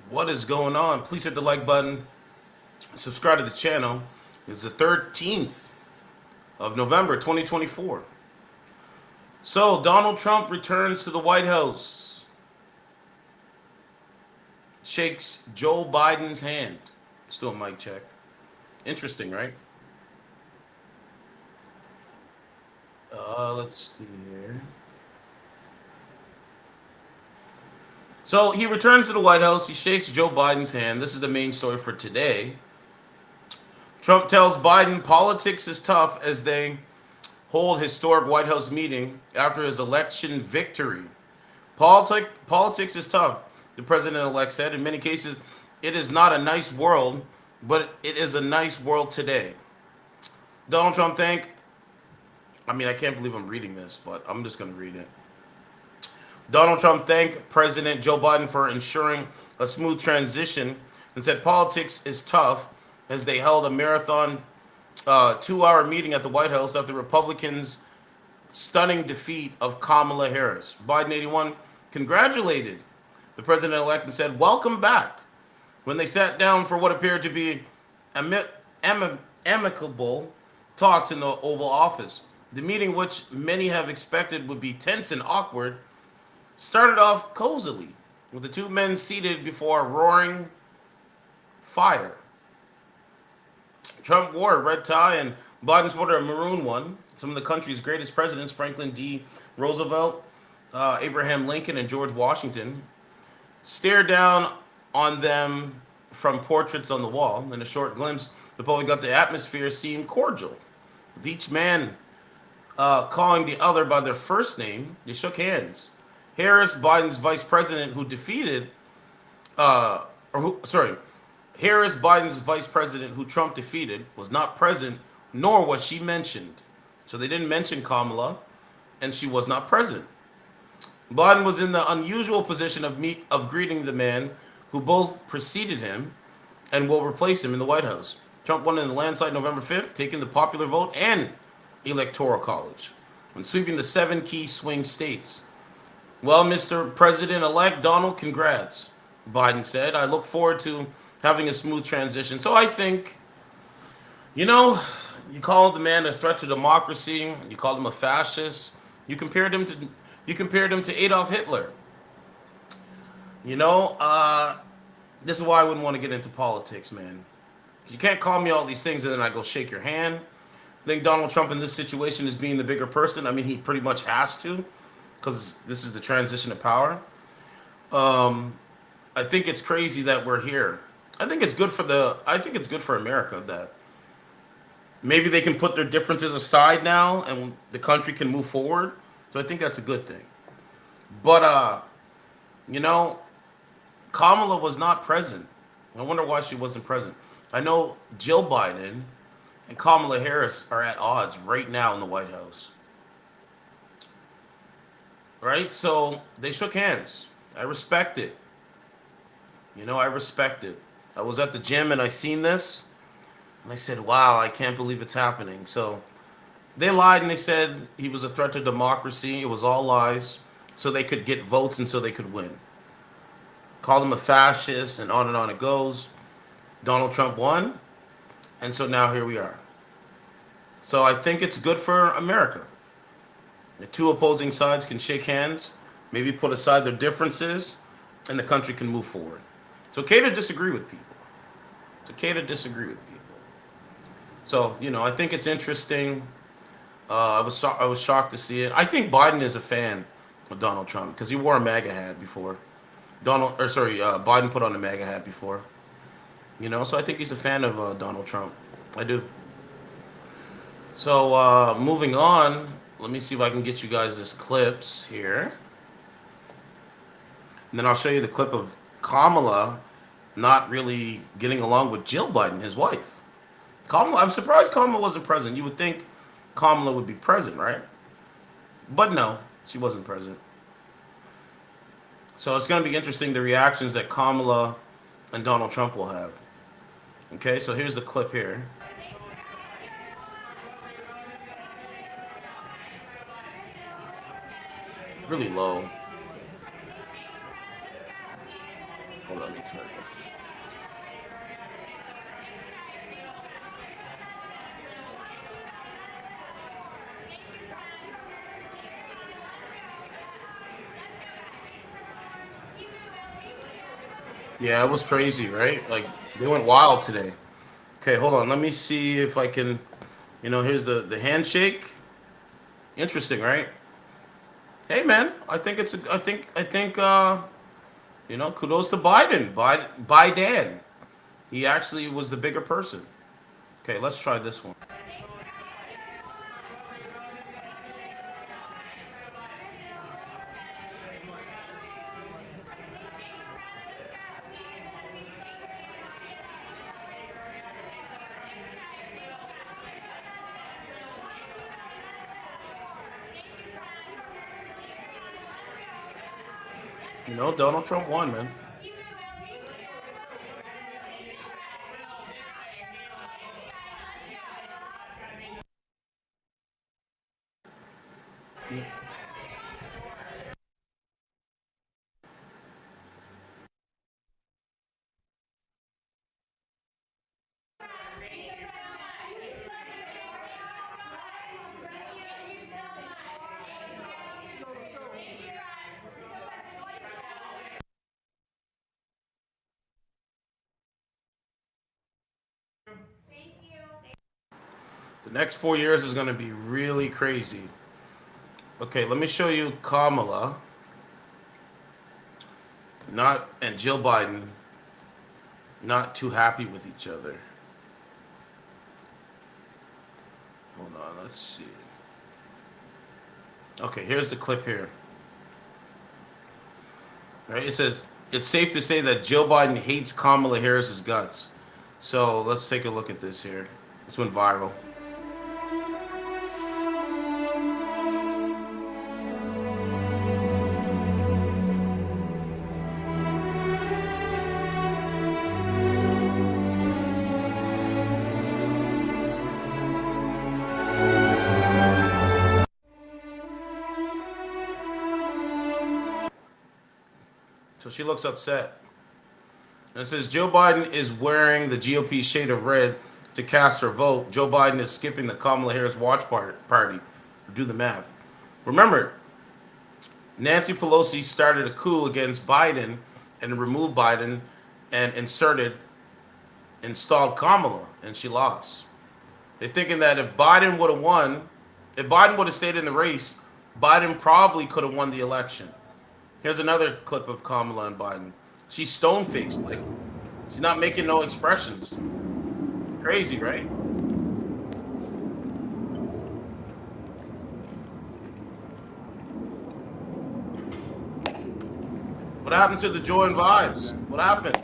What is going on? Please hit the like button. Subscribe to the channel. It's the 13th of November 2024. So, Donald Trump returns to the White House, shakes Joe Biden's hand. Still a mic check. Interesting, right? Let's see here. So, he returns to the White House. He shakes Joe Biden's hand. This is the main story for today. Trump tells Biden politics is tough as they hold historic White House meeting after his election victory. Politics is tough, the president-elect said. In many cases, it is not a nice world, but it is a nice world today. Donald Trump I can't believe I'm reading this, but I'm just going to read it. Donald Trump thanked President Joe Biden for ensuring a smooth transition and said politics is tough as they held a marathon 2-hour meeting at the White House after Republicans' stunning defeat of Kamala Harris. Biden 81 congratulated the president-elect and said, "Welcome back." When they sat down for what appeared to be amicable talks in the Oval Office, the meeting, which many have expected would be tense and awkward, started off cozily, with the two men seated before a roaring fire. Trump wore a red tie and Biden sported a maroon one. Some of the country's greatest presidents, Franklin D. Roosevelt, Abraham Lincoln, and George Washington, stared down on them from portraits on the wall. In a short glimpse, the public got the atmosphere seemed cordial. With each man calling the other by their first name, they shook hands. Harris, Biden's vice president, who defeated, or who, sorry, Harris, Biden's vice president, who Trump defeated, was not present, nor was she mentioned. So they didn't mention Kamala, and she was not present. Biden was in the unusual position of greeting the man who both preceded him and will replace him in the White House. Trump won in the landslide November 5th, taking the popular vote and electoral college, and sweeping the 7 key swing states. "Well, Mr. President-elect Donald, congrats," Biden said. "I look forward to having a smooth transition." So I think, you know, you called the man a threat to democracy. You called him a fascist. You compared him to Adolf Hitler. You know, this is why I wouldn't want to get into politics, man. You can't call me all these things and then I go shake your hand. I think Donald Trump in this situation is being the bigger person. I mean, he pretty much has to, because this is the transition of power. I think it's crazy that we're here. I think it's good for America that maybe they can put their differences aside now and the country can move forward. So I think that's a good thing. But you know, Kamala was not present. I wonder why she wasn't present. I know Jill Biden and Kamala Harris are at odds right now in the White House. Right? So they shook hands. I respect it. I respect it. I was at the gym and I seen this and I said, "Wow, I can't believe it's happening." So they lied and they said he was a threat to democracy. It was all lies so they could get votes and so they could win. Called him a fascist and on it goes. Donald Trump won, and so now here we are. So I think it's good for America. The two opposing sides can shake hands, maybe put aside their differences, and the country can move forward. It's okay to disagree with people. It's okay to disagree with people. So, I think it's interesting. I was shocked to see it. I think Biden is a fan of Donald Trump because he wore a MAGA hat before. Biden put on a MAGA hat before. So I think he's a fan of Donald Trump. I do. So moving on, let me see if I can get you guys this clips here. And then I'll show you the clip of Kamala not really getting along with Jill Biden, his wife. I'm surprised Kamala wasn't present. You would think Kamala would be present, right? But no, she wasn't present. So it's going to be interesting the reactions that Kamala and Donald Trump will have. Okay, so here's the clip here. It's really low. Hold on, let me turn this. Yeah, it was crazy, right? Like they went wild today. Okay, hold on. Let me see if I can. Here's the handshake. Interesting, right? Hey, man. I think it's. I think. Kudos to Biden. Biden. He actually was the bigger person. Okay, let's try this one. Donald Trump won, man. The next 4 years is going to be really crazy. Okay, let me show you Kamala, not and Jill Biden, not too happy with each other. Hold on, let's see. Okay, here's the clip here. Right, it says it's safe to say that Joe Biden hates Kamala Harris's guts. So let's take a look at this here. This went viral. So she looks upset. And it says Joe Biden is wearing the GOP shade of red to cast her vote. Joe Biden is skipping the Kamala Harris watch party. Do the math. Remember, Nancy Pelosi started a coup against Biden and removed Biden and installed Kamala, and she lost. They're thinking that if Biden would have won, if Biden would have stayed in the race, Biden probably could have won the election. Here's another clip of Kamala and Biden. She's stone faced, like she's not making no expressions. Crazy, right? What happened to the joy and vibes? What happened?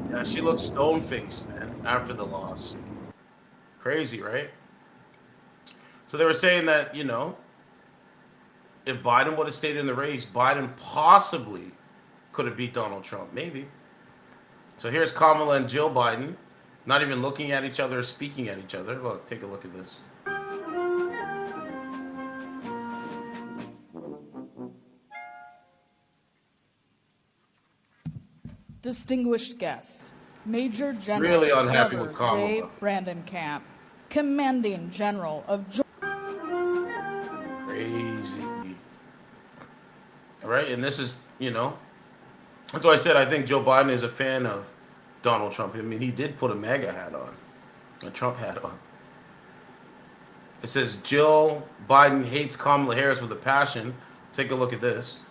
Yeah, she looks stone faced, man, after the loss. Crazy, right? So they were saying that, if Biden would have stayed in the race, Biden possibly could have beat Donald Trump. Maybe. So here's Kamala and Jill Biden, not even looking at each other or speaking at each other. Look, take a look at this. Distinguished guests, Major Really General unhappy with Trevor J. Kamala. Brandenkamp, Commanding General of Crazy. All right, and this is, that's why I said I think Joe Biden is a fan of Donald Trump. I mean, he did put a MAGA hat on, a Trump hat on. It says Jill Biden hates Kamala Harris with a passion. Take a look at this.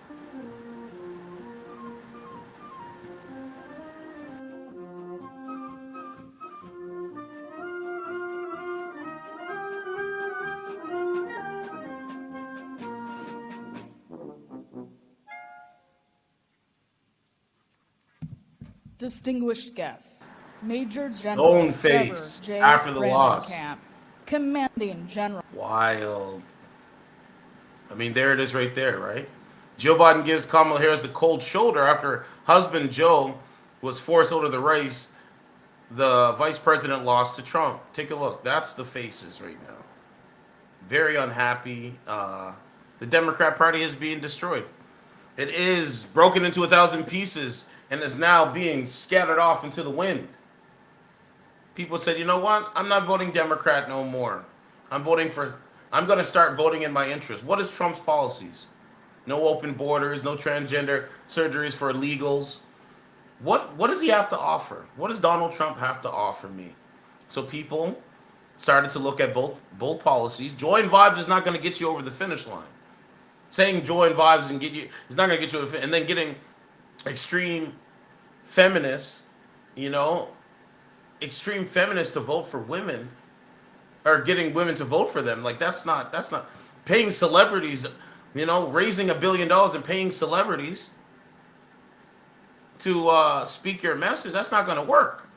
distinguished guests, Major General Stone Trevor face J. after the loss. Camp, Commanding General. Wild. I mean, there it is right there, right? Joe Biden gives Kamala Harris the cold shoulder after husband Joe was forced out of the race. The vice president lost to Trump. Take a look. That's the faces right now. Very unhappy. The Democrat Party is being destroyed. It is broken into 1,000 pieces and is now being scattered off into the wind. People said, you know what? I'm not voting Democrat no more. I'm going to start voting in my interest. What is Trump's policies? No open borders, no transgender surgeries for illegals. What does he have to offer? What does Donald Trump have to offer me? So people started to look at both policies. Joy and vibes is not going to get you over the finish line. Saying joy and vibes and is not going to get you over, and then getting extreme feminists, extreme feminists to vote for women, or getting women to vote for them. Like that's not paying celebrities, raising $1 billion and paying celebrities to speak your message. That's not going to work.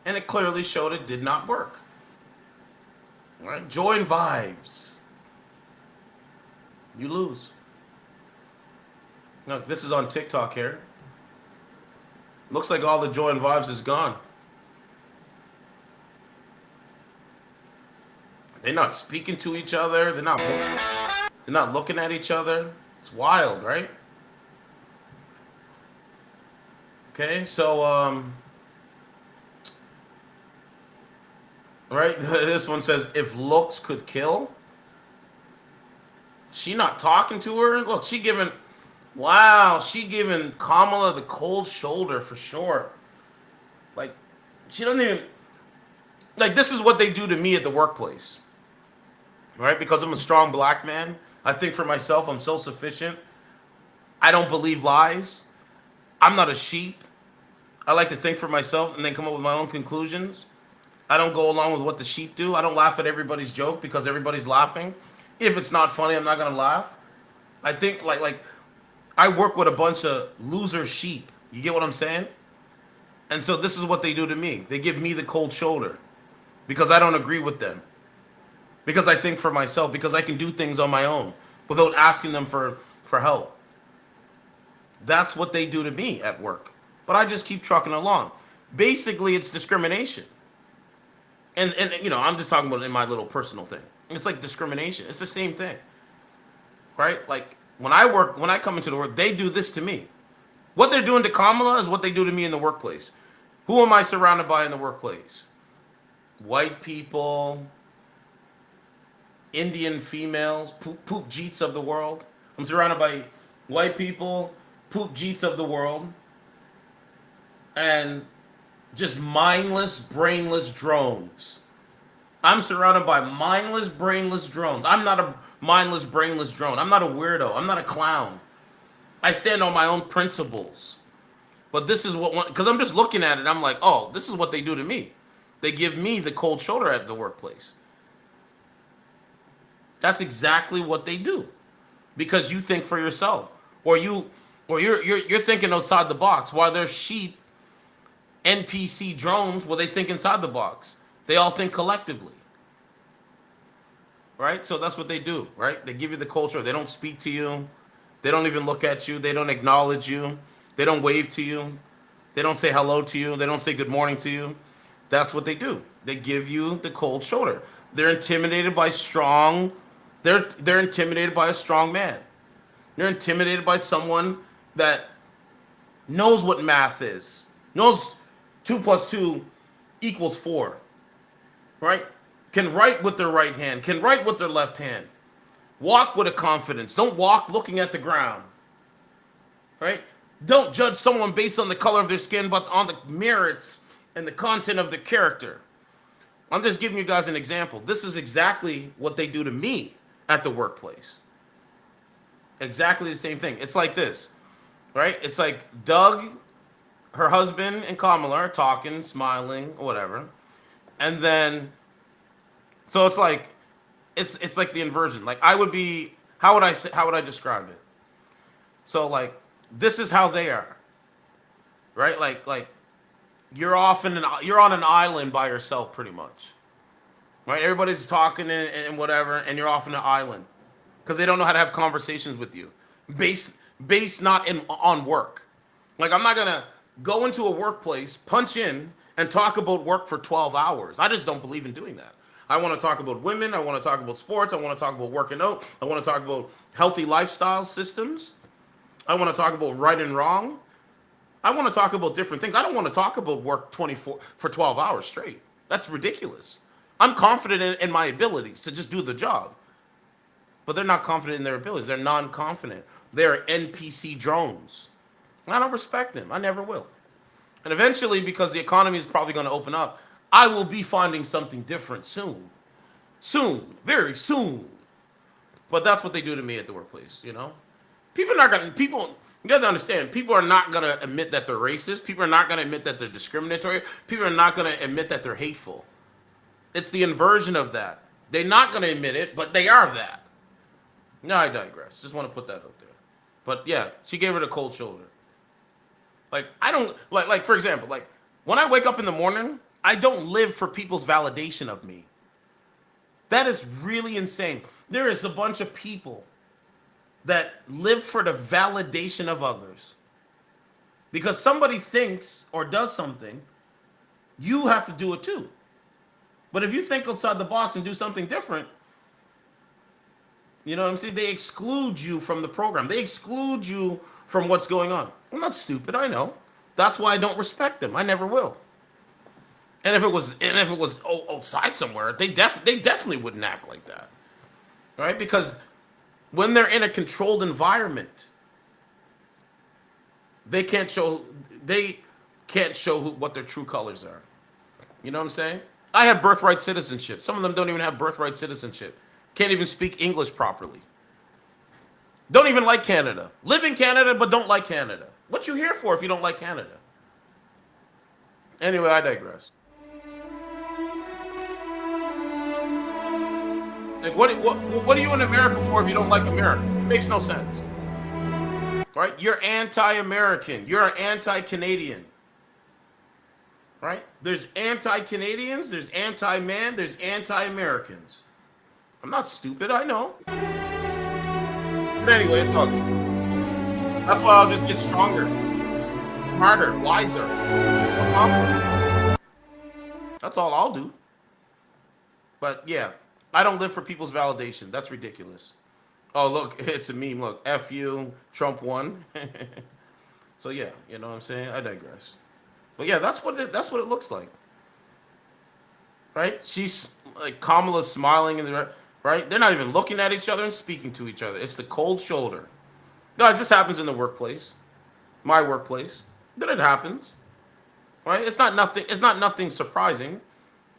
And it clearly showed it did not work. All right? Joy and vibes. You lose. Look, this is on TikTok here. Looks like all the joy and vibes is gone. They're not speaking to each other. They're not looking at each other. It's wild, right? Okay, so right, this one says if looks could kill. She not talking to her. Look, she giving Kamala the cold shoulder for sure. Like, she doesn't even, like, this is what they do to me at the workplace. Right? Because I'm a strong black man. I think for myself, I'm self-sufficient. I don't believe lies. I'm not a sheep. I like to think for myself and then come up with my own conclusions. I don't go along with what the sheep do. I don't laugh at everybody's joke because everybody's laughing. If it's not funny, I'm not going to laugh. I think like I work with a bunch of loser sheep. You get what I'm saying? And so this is what they do to me. They give me the cold shoulder because I don't agree with them. Because I think for myself, because I can do things on my own without asking them for help. That's what they do to me at work. But I just keep trucking along. Basically, it's discrimination. And I'm just talking about in my little personal thing. It's like discrimination. It's the same thing. Right? Like when I come into the work, they do this to me. What they're doing to Kamala is what they do to me in the workplace. Who am I surrounded by in the workplace? White people, Indian females, poop jeets of the world. I'm surrounded by white people, poop jeets of the world, and just mindless, brainless drones. I'm surrounded by mindless, brainless drones. I'm not a mindless, brainless drone. I'm not a weirdo. I'm not a clown. I stand on my own principles. But this is because I'm just looking at it, I'm like, oh, this is what they do to me. They give me the cold shoulder at the workplace. That's exactly what they do. Because you think for yourself. Or you're thinking outside the box. While they're sheep, NPC drones, well, they think inside the box. They all think collectively. Right? So that's what they do, right? They give you the culture. They don't speak to you. They don't even look at you. They don't acknowledge you. They don't wave to you. They don't say hello to you. They don't say good morning to you. That's what they do. They give you the cold shoulder. They're intimidated by strong. They're intimidated by a strong man. They're intimidated by someone that knows what math is. Knows 2 + 2 = 4. Right? Can write with their right hand. Can write with their left hand. Walk with a confidence. Don't walk looking at the ground. Right? Don't judge someone based on the color of their skin, but on the merits and the content of their character. I'm just giving you guys an example. This is exactly what they do to me at the workplace. Exactly the same thing. It's like this, right? It's like Doug, her husband, and Kamala are talking, smiling, or whatever. And then, so it's like the inversion. Like I would be, how would I describe it? So like, this is how they are, right? Like you're on an island by yourself pretty much, right? Everybody's talking and whatever, and you're off on an island because they don't know how to have conversations with you, based based not in on work. Like I'm not gonna go into a workplace, punch in, and talk about work for 12 hours. I just don't believe in doing that. I want to talk about women. I want to talk about sports. I want to talk about working out. I want to talk about healthy lifestyle systems. I want to talk about right and wrong. I want to talk about different things. I don't want to talk about work 24 for 12 hours straight. That's ridiculous. I'm confident in my abilities to just do the job, but they're not confident in their abilities. They're non-confident. They're NPC drones. I don't respect them. I never will. And eventually, because the economy is probably going to open up, I will be finding something different soon. Soon. Very soon. But that's what they do to me at the workplace, you know? You got to understand, people are not going to admit that they're racist. People are not going to admit that they're discriminatory. People are not going to admit that they're hateful. It's the inversion of that. They're not going to admit it, but they are that. No, I digress. Just want to put that out there. But yeah, she gave her the cold shoulder. Like I don't like for example, like when I wake up in the morning, I don't live for people's validation of me. That is really insane. There is a bunch of people that live for the validation of others. Because somebody thinks or does something, you have to do it too. But if you think outside the box and do something different, you know what I'm saying? They exclude you from the program. They exclude you from what's going on. I'm not stupid, I know. That's why I don't respect them. I never will. And if it was outside somewhere, they definitely wouldn't act like that. Right? Because when they're in a controlled environment, they can't show what their true colors are. You know what I'm saying? I have birthright citizenship. Some of them don't even have birthright citizenship. Can't even speak English properly. Don't even like Canada. Live in Canada, but don't like Canada. What you here for if you don't like Canada? Anyway, I digress. Like, what are you in America for if you don't like America? It makes no sense. Right? You're anti-American. You're anti-Canadian. Right? There's anti-Canadians, there's anti-man, there's anti-Americans. I'm not stupid, I know. But anyway, it's all good. That's why I'll just get stronger, smarter, wiser, more confident. That's all I'll do. But yeah, I don't live for people's validation. That's ridiculous. Oh, look, it's a meme. Look, F you, Trump won. So yeah, you know what I'm saying? I digress. But yeah, that's what it looks like. Right? She's like Kamala's smiling in the right. They're not even looking at each other and speaking to each other. It's the cold shoulder. Guys, this happens in the workplace. My workplace. But it happens. Right? It's not nothing surprising.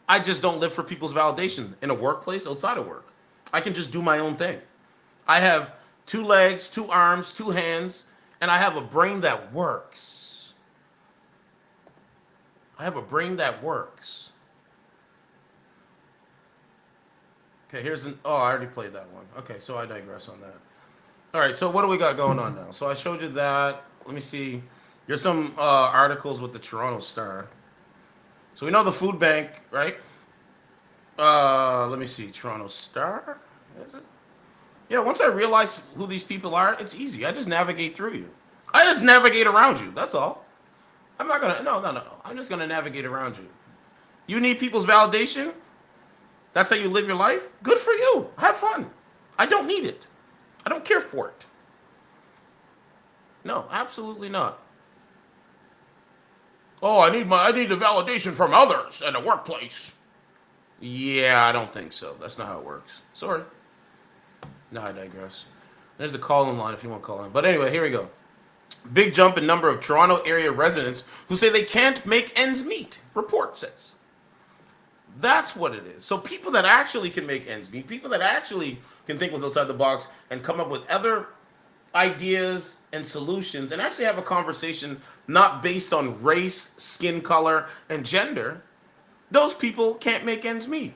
I just don't live for people's validation in a workplace, outside of work. I can just do my own thing. I have 2 legs, 2 arms, 2 hands, and I have a brain that works. I have a brain that works. Okay, I already played that one. Okay, so I digress on that. All right, so what do we got going on now? So I showed you that. Let me see. There's some articles with the Toronto Star. So we know the food bank, right? Let me see. Toronto Star? Is it? Yeah, once I realize who these people are, it's easy. I just navigate through you. I just navigate around you. That's all. I'm not gonna. No. I'm just gonna navigate around you. You need people's validation. That's how you live your life. Good for you. Have fun. I don't need it. I don't care for it. No, absolutely not. Oh, I need the validation from others at a workplace. Yeah, I don't think so. That's not how it works. Sorry. No, I digress. There's the call-in line if you want to call in. But anyway, here we go. Big jump in number of Toronto area residents who say they can't make ends meet, report says. That's what it is. So people that actually can make ends meet, people that actually can think with outside the box and come up with other ideas and solutions and actually have a conversation not based on race, skin color, and gender, those people can't make ends meet.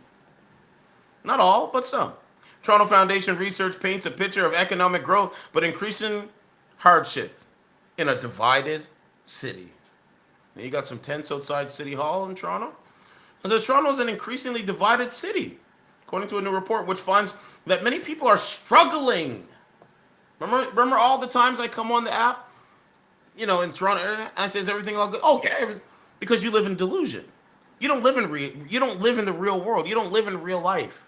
Not all, but some. Toronto Foundation research paints a picture of economic growth, but increasing hardship in a divided city. And you got some tents outside City Hall in Toronto. And so Toronto is an increasingly divided city, according to a new report, which finds that many people are struggling. Remember all the times I come on the app, in Toronto area, and I says everything all good. Okay, because you live in delusion. You don't live in the real world. You don't live in real life.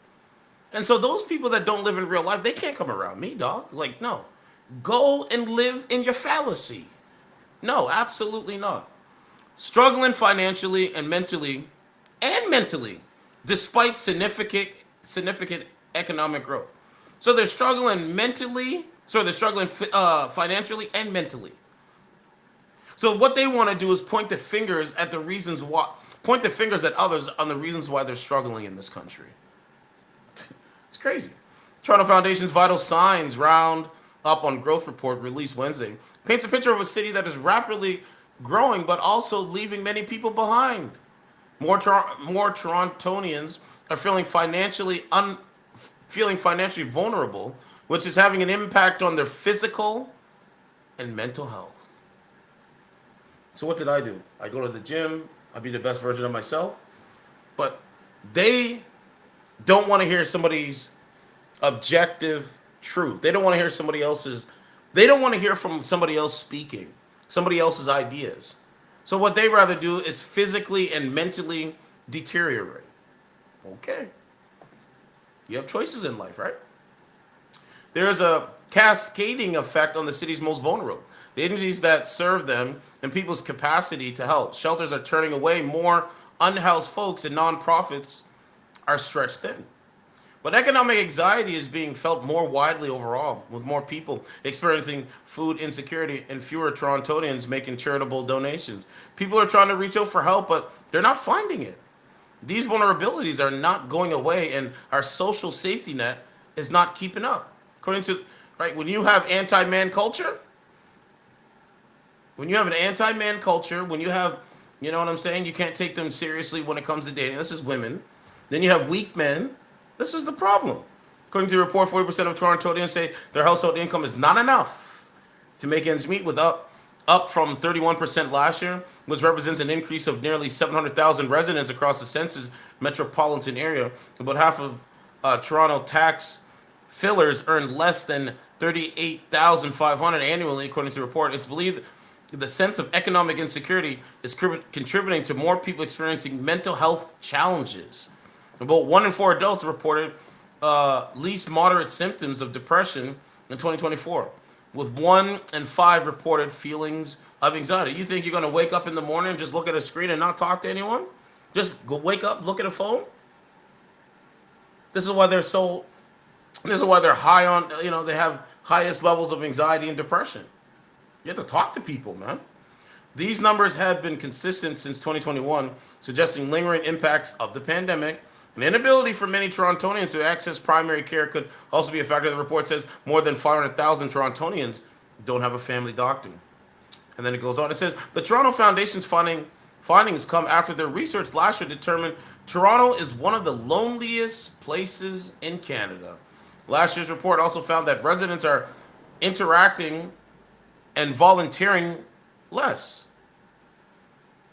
And so those people that don't live in real life, they can't come around me, dog. Like, no. Go and live in your fallacy. No, absolutely not. Struggling financially and mentally, despite significant economic growth. So they're struggling mentally. So they're struggling financially and mentally. So what they want to do is point the fingers at others on the reasons why they're struggling in this country. It's crazy. Toronto Foundation's Vital Signs round up on growth report released Wednesday paints a picture of a city that is rapidly growing but also leaving many people behind. More Torontonians are feeling financially vulnerable, which is having an impact on their physical and mental health. So what did I do? I go to the gym. I be the best version of myself. But they don't want to hear somebody's objective truth. They don't want to hear they don't want to hear from somebody else speaking, somebody else's ideas. So what they rather do is physically and mentally deteriorate. Okay. You have choices in life, right? There is a cascading effect on the city's most vulnerable. The agencies that serve them and people's capacity to help. Shelters are turning away more unhoused folks, and nonprofits are stretched thin. But economic anxiety is being felt more widely overall, with more people experiencing food insecurity and fewer Torontonians making charitable donations. People are trying to reach out for help, but they're not finding it. These vulnerabilities are not going away, and our social safety net is not keeping up. According to, right, when you have anti-man culture, when you have, you know what I'm saying, you can't take them seriously when it comes to dating. This is women. Then you have weak men. This is the problem. According to the report, 40% of Torontonians say their household income is not enough to make ends meet, up from 31% last year, which represents an increase of nearly 700,000 residents across the census metropolitan area. About half of Toronto tax fillers earn less than $38,500 annually, according to the report. It's believed the sense of economic insecurity is contributing to more people experiencing mental health challenges. About 1 in 4 adults reported least moderate symptoms of depression in 2024, with 1 in 5 reported feelings of anxiety. You think you're going to wake up in the morning and just look at a screen and not talk to anyone? Just go wake up, look at a phone? This is why they're high on, they have highest levels of anxiety and depression. You have to talk to people, man. These numbers have been consistent since 2021, suggesting lingering impacts of the pandemic. An inability for many Torontonians to access primary care could also be a factor. The report says more than 500,000 Torontonians don't have a family doctor. And then it goes on. It says the Toronto Foundation's findings come after their research last year determined Toronto is one of the loneliest places in Canada. Last year's report also found that residents are interacting and volunteering less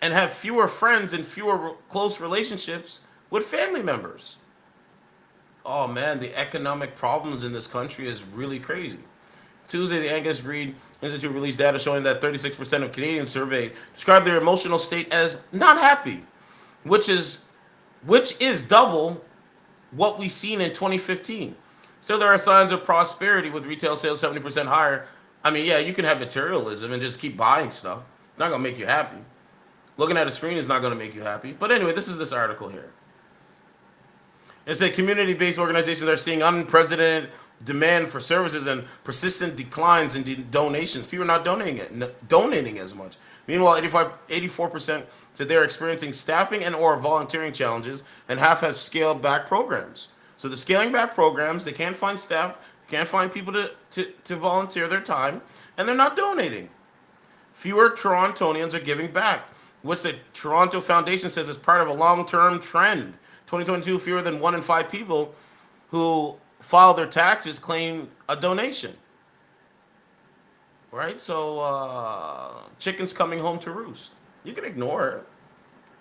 and have fewer friends and fewer close relationships with family members. Oh man, the economic problems in this country is really crazy. Tuesday, the Angus Reid Institute released data showing that 36% of Canadians surveyed described their emotional state as not happy, which is double what we seen in 2015. So there are signs of prosperity with retail sales 70% higher. I mean, yeah, you can have materialism and just keep buying stuff. It's not going to make you happy. Looking at a screen is not going to make you happy. But anyway, this is this article here. It said community-based organizations are seeing unprecedented demand for services and persistent declines in donations. People are not donating as much. Meanwhile, 84% said they're experiencing staffing and or volunteering challenges, and half have scaled back programs. So they're scaling back programs. They can't find staff, can't find people to volunteer their time, and they're not donating. Fewer Torontonians are giving back, which the Toronto Foundation says is part of a long-term trend. 2022, fewer than 1 in 5 people who filed their taxes claimed a donation. Right? So chickens coming home to roost. You can ignore it.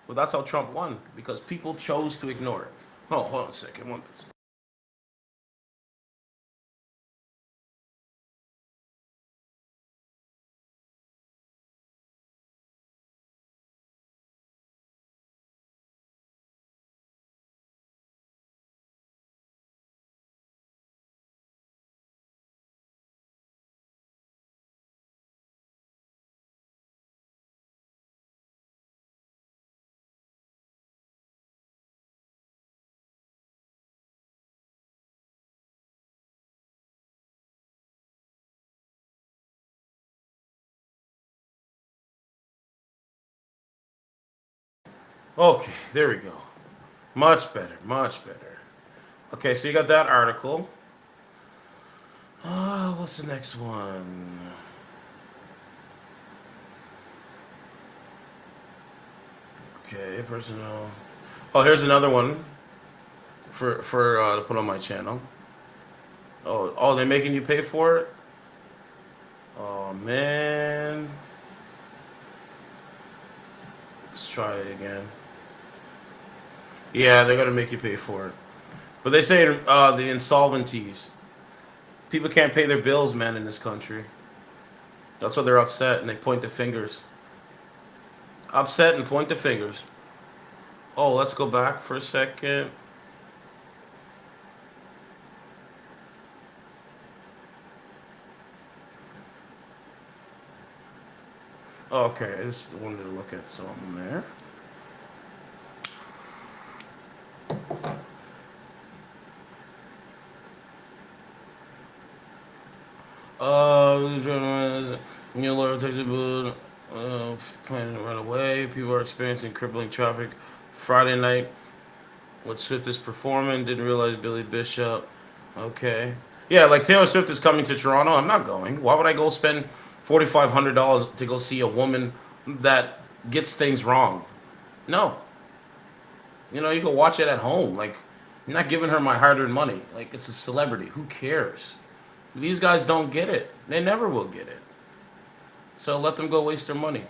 Well, that's how Trump won because people chose to ignore it. Oh, hold on a second. Okay, there we go. Much better, much better. Okay, so you got that article. What's the next one? Okay, personal. Oh, here's another one for to put on my channel. Oh, they're making you pay for it. Oh man, let's try it again. Yeah, they're gonna make you pay for it. But they say the insolvencies. People can't pay their bills, man, in this country. That's why they're upset and they point the fingers. Upset and point the fingers. Oh, let's go back for a second. Okay, I just wanted to look at something there. New law Texas boot, planning to run away. People are experiencing crippling traffic. Friday night, what Swift is performing. Didn't realize Billy Bishop. Okay. Yeah, like Taylor Swift is coming to Toronto. I'm not going. Why would I go spend $4,500 to go see a woman that gets things wrong? No. You know, you can watch it at home. Like, I'm not giving her my hard earned money. Like, it's a celebrity. Who cares? These guys don't get it. They never will get it. So let them go waste their money.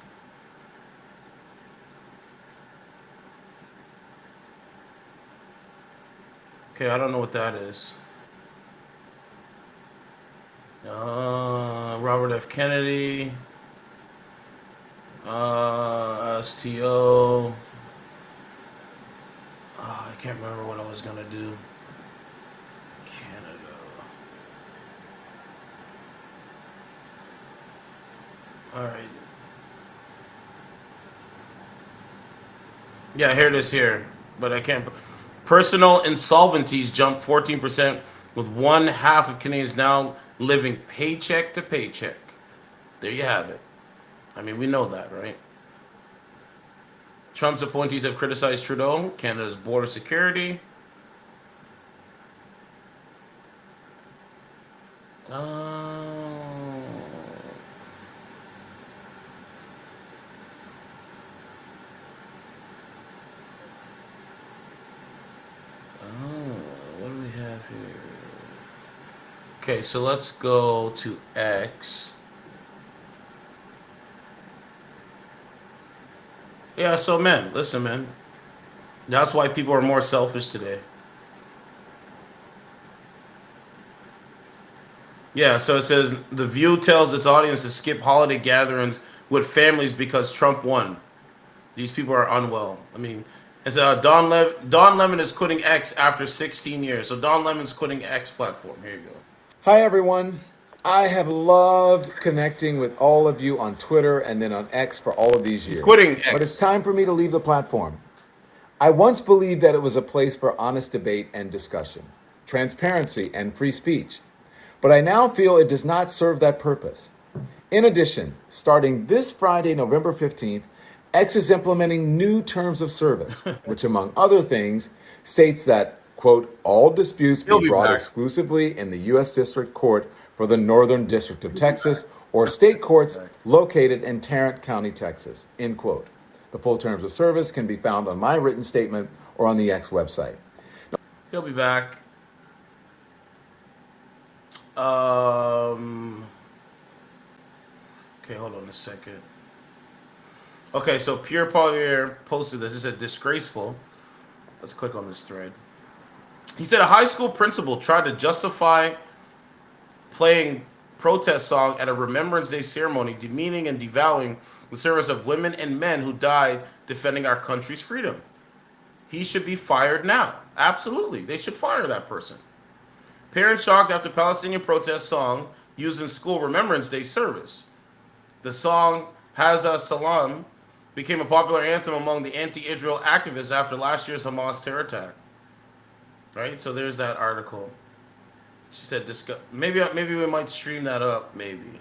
Okay, I don't know what that is. Robert F. Kennedy. STO. I can't remember what I was gonna do. Canada. All right. Yeah, here it is here, but I can't. Personal insolvencies jumped 14%, with one half of Canadians now living paycheck to paycheck. There you have it. I mean, we know that, right? Trump's appointees have criticized Trudeau, Canada's border security. Oh. What do we have here? Okay, so let's go to X. Yeah, so man, listen, man. That's why people are more selfish today. Yeah, so it says The View tells its audience to skip holiday gatherings with families because Trump won. These people are unwell. I mean, it's Don Lemon is quitting X after 16 years. So Don Lemon's quitting X platform. Here you go. Hi, everyone. I have loved connecting with all of you on Twitter and then on X for all of these He's years. quitting But it's X. time for me to leave the platform. I once believed that it was a place for honest debate and discussion, transparency and free speech. But I now feel it does not serve that purpose. In addition, starting this Friday, November 15th, X is implementing new terms of service, which, among other things, states that, quote, all disputes be He'll be brought back. exclusively in the U.S. District Court for the Northern District of Texas or state courts located in Tarrant County, Texas, end quote. The full terms of service can be found on my written statement or on the X website. He'll be back. Um. Okay, hold on a second. Okay, so Pierre Poilievre posted this. It said disgraceful. Let's click on this thread. He said a high school principal tried to justify playing protest song at a Remembrance Day ceremony, demeaning and devaluing the service of women and men who died defending our country's freedom. He should be fired now. Absolutely. They should fire that person. Parents shocked after Palestinian protest song used in school Remembrance Day service. The song Haza Salam became a popular anthem among the anti-Israel activists after last year's Hamas terror attack. Right? So there's that article. She said, maybe we might stream that up, maybe.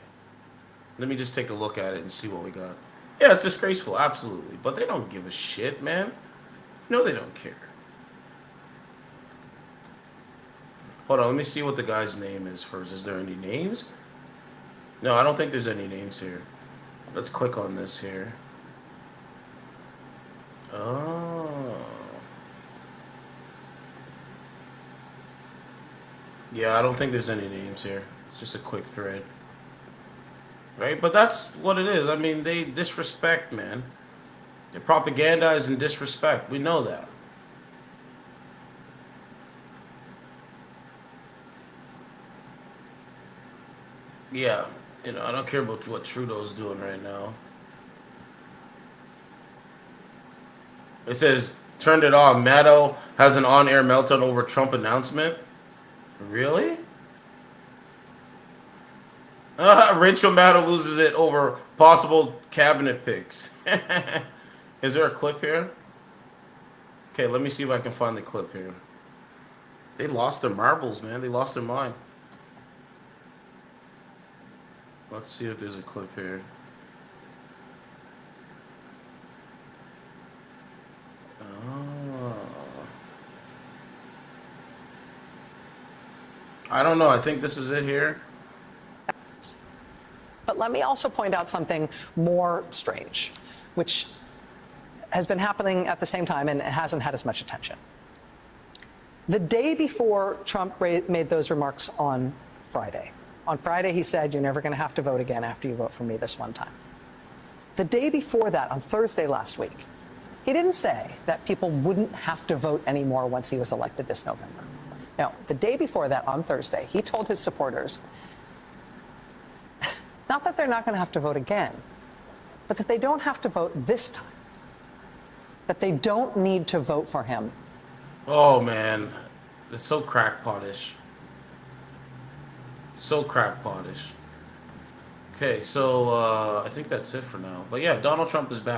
Let me just take a look at it and see what we got. Yeah, it's disgraceful, absolutely. But they don't give a shit, man. No, they don't care. Hold on, let me see what the guy's name is first. Is there any names? No, I don't think there's any names here. Let's click on this here. Oh. Yeah, I don't think there's any names here. It's just a quick thread. Right? But that's what it is. I mean, they disrespect, man. They propagandize and disrespect. We know that. Yeah. You know, I don't care about what Trudeau's doing right now. It says, turned it on. Maddow has an on-air meltdown over Trump announcement. Really? Rachel Maddow loses it over possible cabinet picks. Is there a clip here? Okay, let me see if I can find the clip here. They lost their marbles, man. They lost their mind. Let's see if there's a clip here. Oh. I don't know. I think this is it here. But let me also point out something more strange, which has been happening at the same time and it hasn't had as much attention. The day before Trump made those remarks on Friday, he said, you're never going to have to vote again after you vote for me this one time. The day before that, on Thursday last week, he didn't say that people wouldn't have to vote anymore once he was elected this November. No, the day before that, on Thursday, he told his supporters, not that they're not going to have to vote again, but that they don't have to vote this time. That they don't need to vote for him. Oh, man. It's so crackpotish. So crackpotish. Okay, so I think that's it for now. But yeah, Donald Trump is back.